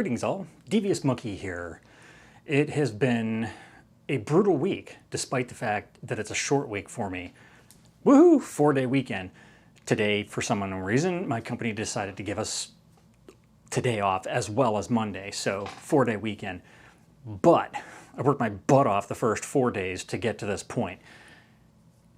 Greetings all, Devious Monkey here. It has been a brutal week, despite the fact that it's a short week for me. Woohoo, 4-day weekend. Today, for some unknown reason, my company decided to give us today off as well as Monday, so 4-day weekend. But I worked my butt off the first 4 days to get to this point,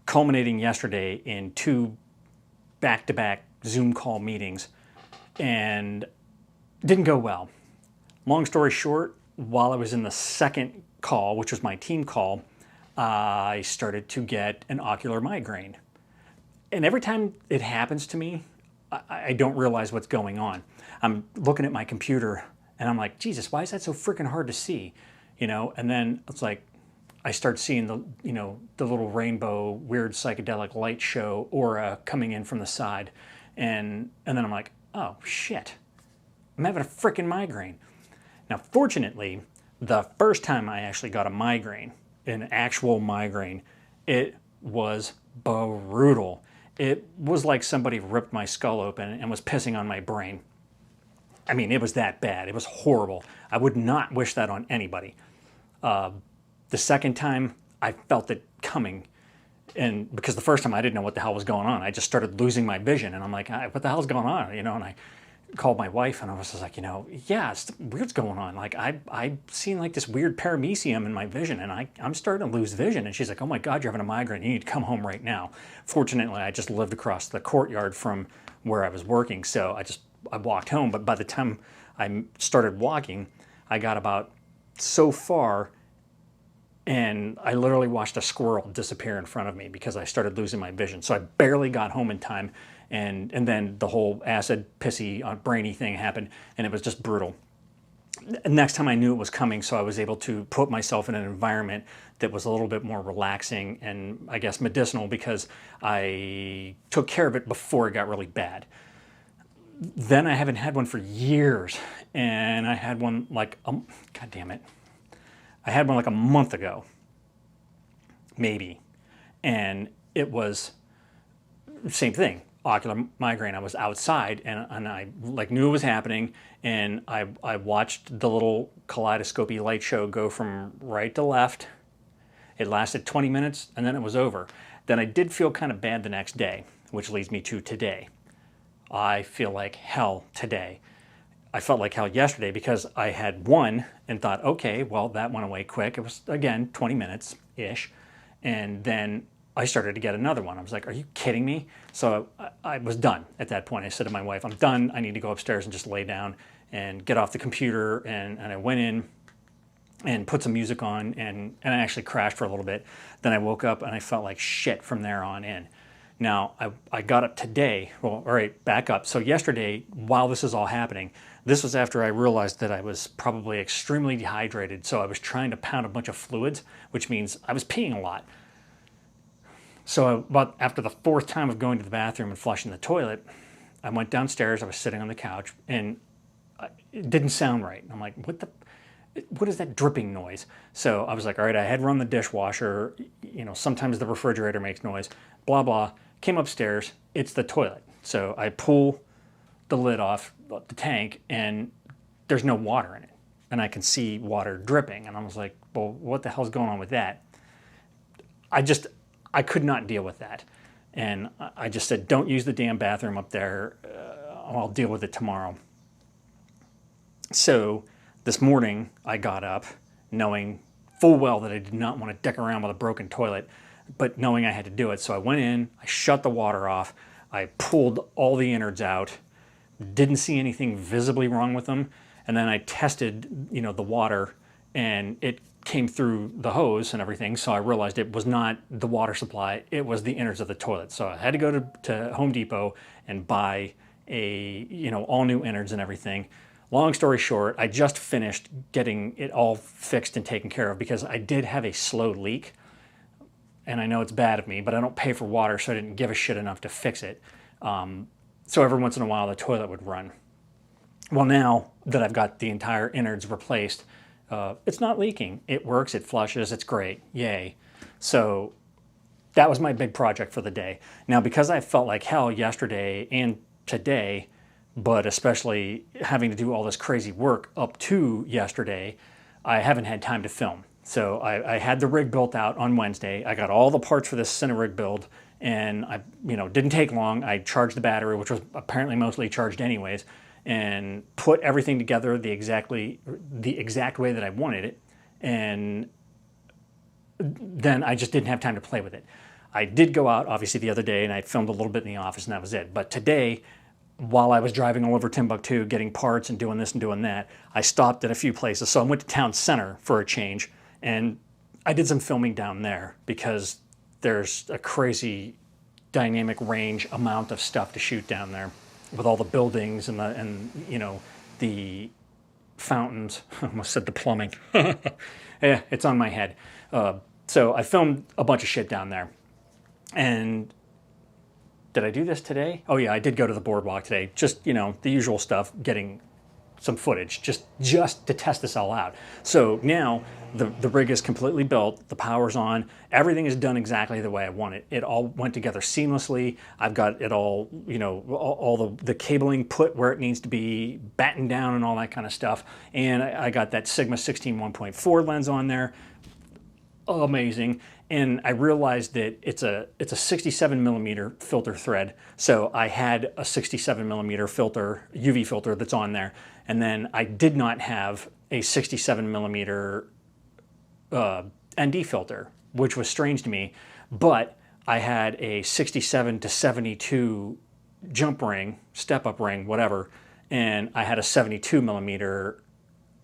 culminating yesterday in 2 back-to-back Zoom call meetings, and didn't go well. Long story short, while I was in the second call, which was my team call, I started to get an ocular migraine. And every time it happens to me, I don't realize what's going on. I'm looking at my computer and I'm like, Jesus, why is that so freaking hard to see? You know, and then it's like, I start seeing the little rainbow, weird psychedelic light show aura coming in from the side. And then I'm like, oh shit, I'm having a freaking migraine. Now, fortunately, the first time I actually got a migraine, an actual migraine, it was brutal. It was like somebody ripped my skull open and was pissing on my brain. I mean, it was that bad. It was horrible. I would not wish that on anybody. The second time, I felt it coming. And because the first time I didn't know what the hell was going on, I just started losing my vision. And I'm like, what the hell's going on? You know, and I called my wife and I was just like, yeah, it's weird's going on. Like I've seen like this weird paramecium in my vision and I'm starting to lose vision. And she's like, oh my God, you're having a migraine. You need to come home right now. Fortunately, I just lived across the courtyard from where I was working. So I walked home. But by the time I started walking, I got about so far and I literally watched a squirrel disappear in front of me because I started losing my vision. So I barely got home in time. And then the whole acid, pissy, brainy thing happened, and it was just brutal. Next time I knew it was coming, so I was able to put myself in an environment that was a little bit more relaxing and I guess medicinal because I took care of it before it got really bad. Then I haven't had one for years, and I had one like, God damn it. I had one like a month ago, maybe, and it was the same thing. Ocular migraine. I was outside and I like knew it was happening, and I watched the little kaleidoscopy light show go from right to left. It lasted 20 minutes and then it was over. Then I did feel kind of bad the next day, which leads me to today. I feel like hell today. I felt like hell yesterday because I had one and thought, okay, well, that went away quick. It was, again, 20 minutes-ish. And then I started to get another one. I was like, are you kidding me? So I was done at that point. I said to my wife, I'm done. I need to go upstairs and just lay down and get off the computer. And I went in and put some music on, and I actually crashed for a little bit. Then I woke up and I felt like shit from there on in. Now, I got up today. Well, all right, back up. So yesterday, while this is all happening, this was after I realized that I was probably extremely dehydrated. So I was trying to pound a bunch of fluids, which means I was peeing a lot. So about after the 4th time of going to the bathroom and flushing the toilet, I went downstairs. I was sitting on the couch, and it didn't sound right. I'm like, what is that dripping noise? So I was like, all right, I had run the dishwasher. You know, sometimes the refrigerator makes noise, blah, blah. Came upstairs. It's the toilet. So I pull the lid off the tank, and there's no water in it. And I can see water dripping. And I was like, well, what the hell's going on with that? I could not deal with that. And I just said, don't use the damn bathroom up there. I'll deal with it tomorrow. So this morning I got up knowing full well that I did not want to dick around with a broken toilet, but knowing I had to do it. So I went in, I shut the water off, I pulled all the innards out, didn't see anything visibly wrong with them. And then I tested, the water, and it came through the hose and everything, so I realized it was not the water supply, it was the innards of the toilet. So I had to go to Home Depot and buy all new innards and everything. Long story short, I just finished getting it all fixed and taken care of because I did have a slow leak. And I know it's bad of me, but I don't pay for water, so I didn't give a shit enough to fix it. So every once in a while, the toilet would run. Well, now that I've got the entire innards replaced, it's not leaking. It works, it flushes, it's great, yay. So that was my big project for the day. Now, because I felt like hell yesterday and today, but especially having to do all this crazy work up to yesterday, I haven't had time to film. So I had the rig built out on Wednesday. I got all the parts for this Cine rig build, and I, didn't take long. I charged the battery, which was apparently mostly charged anyways, and put everything together the exact way that I wanted it. And then I just didn't have time to play with it. I did go out, obviously, the other day, and I filmed a little bit in the office, and that was it. But today, while I was driving all over Timbuktu, getting parts and doing this and doing that, I stopped at a few places. So I went to town center for a change, and I did some filming down there because there's a crazy dynamic range amount of stuff to shoot down there with all the buildings and the fountains. I almost said the plumbing. Yeah, it's on my head. So I filmed a bunch of shit down there. And did I do this today? Oh yeah, I did go to the boardwalk today. Just, the usual stuff, getting some footage, just to test this all out. So now the rig is completely built, the power's on, everything is done exactly the way I want it. It all went together seamlessly. I've got it all, all the cabling put where it needs to be, battened down and all that kind of stuff. And I got that Sigma 16 1.4 lens on there. Amazing. And I realized that it's a 67 millimeter filter thread. So I had a 67 millimeter filter, UV filter that's on there. And then I did not have a 67 millimeter ND filter, which was strange to me. But I had a 67 to 72 jump ring, step up ring, whatever. And I had a 72 millimeter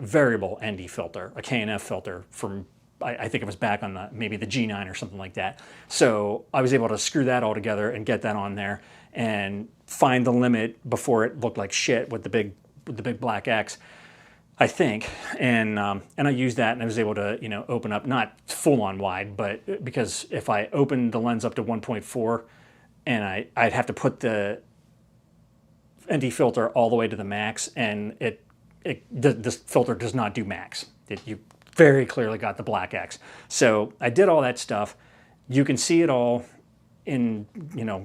variable ND filter, a K&F filter from, I think it was back on maybe the G9 or something like that. So I was able to screw that all together and get that on there and find the limit before it looked like shit with the big black X, I think. And I used that, and I was able to open up, not full on wide, but because if I opened the lens up to 1.4, and I'd have to put the ND filter all the way to the max, and this filter does not do max. You very clearly got the black X. So I did all that stuff. You can see it all in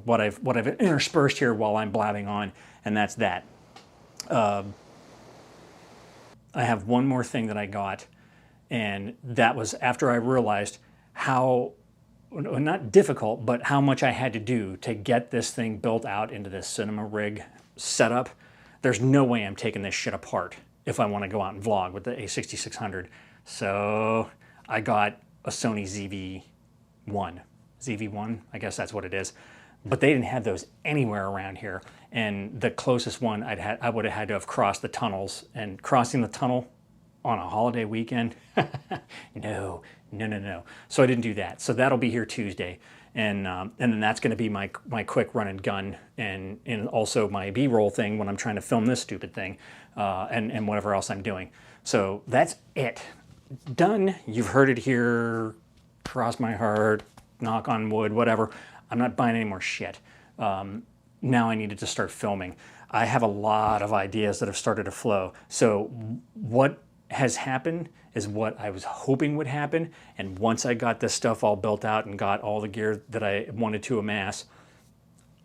what I've interspersed here while I'm blabbing on, and that's that. I have one more thing that I got, and that was after I realized how, not difficult, but how much I had to do to get this thing built out into this cinema rig setup. There's no way I'm taking this shit apart if I want to go out and vlog with the A6600. So I got a Sony ZV-1, I guess that's what it is. But they didn't have those anywhere around here. And the closest one I would have had to have crossed the tunnels. And crossing the tunnel on a holiday weekend, no. So I didn't do that. So that'll be here Tuesday. And then that's going to be my quick run and gun, and also my B-roll thing when I'm trying to film this stupid thing, and whatever else I'm doing. So that's it. Done. You've heard it here. Cross my heart, knock on wood, whatever. I'm not buying any more shit. Now I needed to start filming. I have a lot of ideas that have started to flow. So what has happened is what I was hoping would happen. And once I got this stuff all built out and got all the gear that I wanted to amass,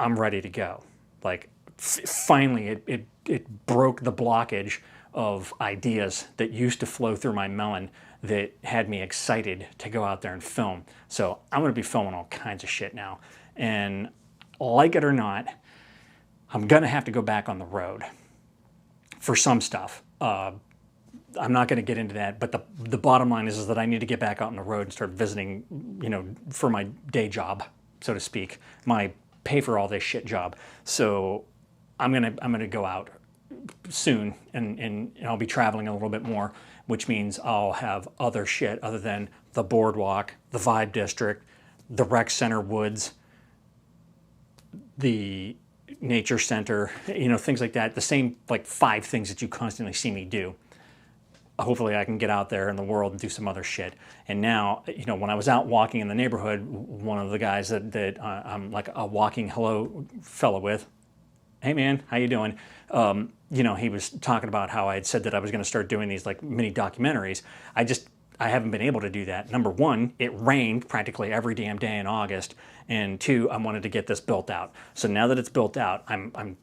I'm ready to go. Like, finally, it broke the blockage of ideas that used to flow through my melon that had me excited to go out there and film. So I'm going to be filming all kinds of shit now. And like it or not, I'm going to have to go back on the road for some stuff. I'm not going to get into that, but the bottom line is that I need to get back out on the road and start visiting, for my day job, so to speak, my pay for all this shit job. So I'm gonna go out soon, and I'll be traveling a little bit more, which means I'll have other shit other than the boardwalk, the Vibe District, the Rec Center Woods, the Nature Center, things like that. The same, like, 5 things that you constantly see me do. Hopefully I can get out there in the world and do some other shit. And now, when I was out walking in the neighborhood, one of the guys that I'm like a walking hello fellow with, hey man, how you doing? He was talking about how I had said that I was going to start doing these like mini documentaries. I haven't been able to do that. Number one, it rained practically every damn day in August. And 2, I wanted to get this built out. So now that it's built out, I'm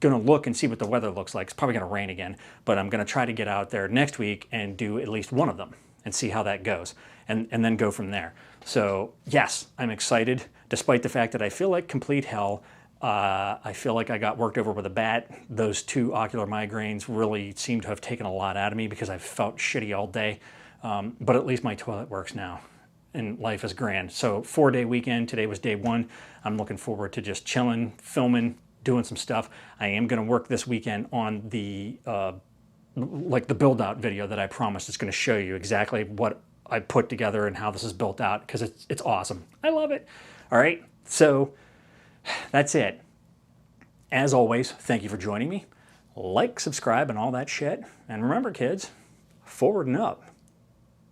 going to look and see what the weather looks like. It's probably going to rain again, but I'm going to try to get out there next week and do at least one of them and see how that goes, and then go from there. So yes, I'm excited, despite the fact that I feel like complete hell. I feel like I got worked over with a bat. Those 2 ocular migraines really seem to have taken a lot out of me because I've felt shitty all day. But at least my toilet works now and life is grand. So 4-day weekend, today was day 1. I'm looking forward to just chilling, filming, doing some stuff. I am going to work this weekend on the the build out video that I promised. It's going to show you exactly what I put together and how this is built out, because it's awesome. I love it. All right, so that's it. As always, thank you for joining me. Like, subscribe, and all that shit. And remember, kids, forward and up.